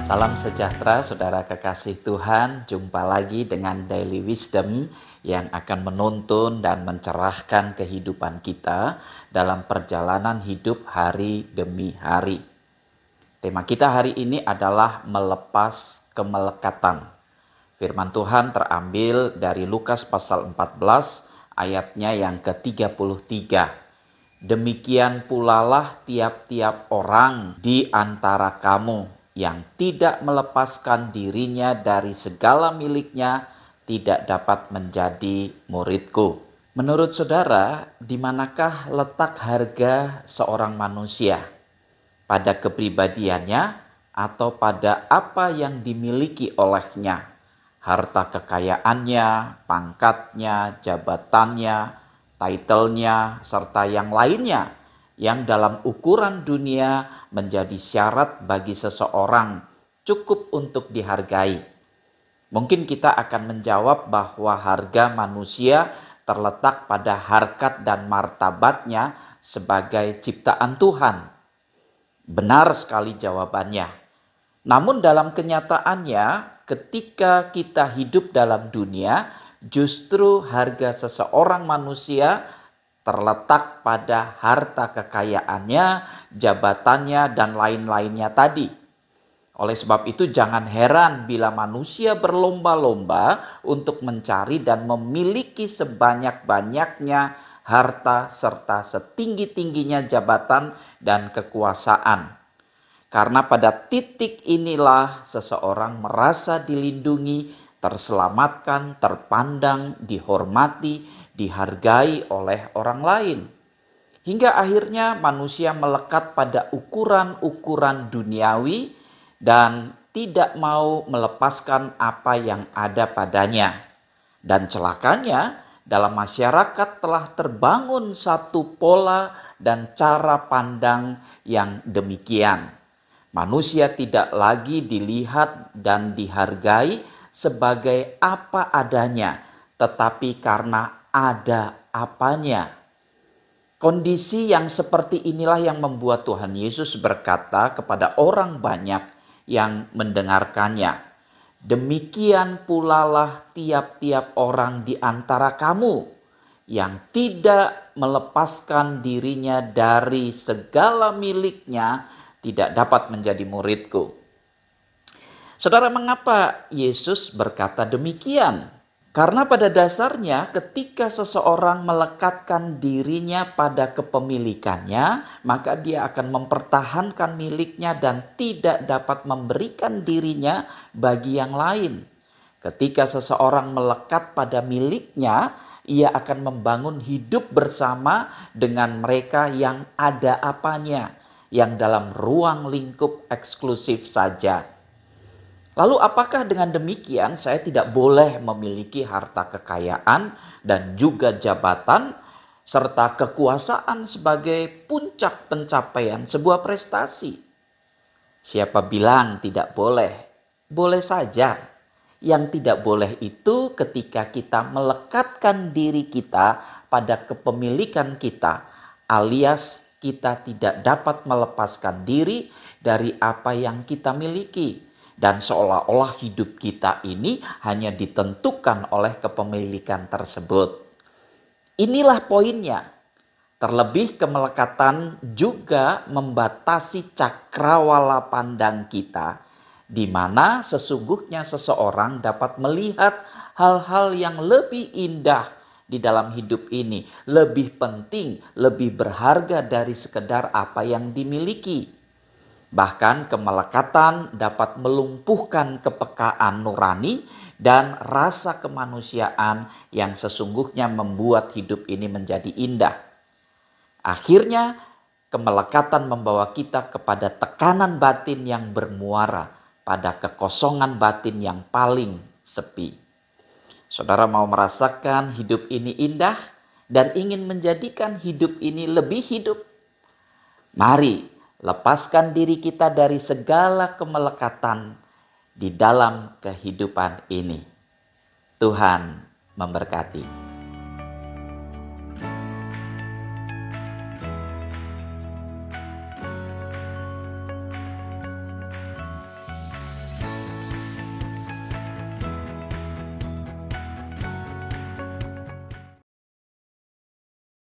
Salam sejahtera saudara kekasih Tuhan, jumpa lagi dengan Daily Wisdom yang akan menuntun dan mencerahkan kehidupan kita dalam perjalanan hidup hari demi hari. Tema kita hari ini adalah melepas kemelekatan. Firman Tuhan terambil dari Lukas pasal 14 ayatnya yang ke-33. Demikian pulalah tiap-tiap orang di antara kamu yang tidak melepaskan dirinya dari segala miliknya tidak dapat menjadi muridku. Menurut saudara, di manakah letak harga seorang manusia? Pada kepribadiannya atau pada apa yang dimiliki olehnya? Harta kekayaannya, pangkatnya, jabatannya, titlenya, serta yang lainnya yang dalam ukuran dunia menjadi syarat bagi seseorang cukup untuk dihargai. Mungkin kita akan menjawab bahwa harga manusia terletak pada harkat dan martabatnya sebagai ciptaan Tuhan. Benar sekali jawabannya. Namun dalam kenyataannya, ketika kita hidup dalam dunia, justru harga seseorang manusia terletak pada harta kekayaannya, jabatannya, dan lain-lainnya tadi. Oleh sebab itu jangan heran bila manusia berlomba-lomba untuk mencari dan memiliki sebanyak-banyaknya harta serta setinggi-tingginya jabatan dan kekuasaan. Karena pada titik inilah seseorang merasa dilindungi, terselamatkan, terpandang, dihormati, dihargai oleh orang lain. Hingga akhirnya manusia melekat pada ukuran-ukuran duniawi dan tidak mau melepaskan apa yang ada padanya. Dan celakanya, dalam masyarakat telah terbangun satu pola dan cara pandang yang demikian. Manusia tidak lagi dilihat dan dihargai sebagai apa adanya, tetapi karena ada apanya. Kondisi yang seperti inilah yang membuat Tuhan Yesus berkata kepada orang banyak yang mendengarkannya, demikian pulalah tiap-tiap orang di antara kamu yang tidak melepaskan dirinya dari segala miliknya tidak dapat menjadi muridku. Saudara, mengapa Yesus berkata demikian? Karena pada dasarnya ketika seseorang melekatkan dirinya pada kepemilikannya, maka dia akan mempertahankan miliknya dan tidak dapat memberikan dirinya bagi yang lain. Ketika seseorang melekat pada miliknya, ia akan membangun hidup bersama dengan mereka yang ada apanya, yang dalam ruang lingkup eksklusif saja. Lalu apakah dengan demikian saya tidak boleh memiliki harta kekayaan dan juga jabatan serta kekuasaan sebagai puncak pencapaian sebuah prestasi? Siapa bilang tidak boleh? Boleh saja. Yang tidak boleh itu ketika kita melekatkan diri kita pada kepemilikan kita, alias kita tidak dapat melepaskan diri dari apa yang kita miliki. Dan seolah-olah hidup kita ini hanya ditentukan oleh kepemilikan tersebut. Inilah poinnya. Terlebih kemelekatan juga membatasi cakrawala pandang kita, di mana sesungguhnya seseorang dapat melihat hal-hal yang lebih indah di dalam hidup ini, lebih penting, lebih berharga dari sekedar apa yang dimiliki. Bahkan kemelekatan dapat melumpuhkan kepekaan nurani dan rasa kemanusiaan yang sesungguhnya membuat hidup ini menjadi indah. Akhirnya kemelekatan membawa kita kepada tekanan batin yang bermuara pada kekosongan batin yang paling sepi. Saudara mau merasakan hidup ini indah dan ingin menjadikan hidup ini lebih hidup? Mari lepaskan diri kita dari segala kemelekatan di dalam kehidupan ini. Tuhan memberkati.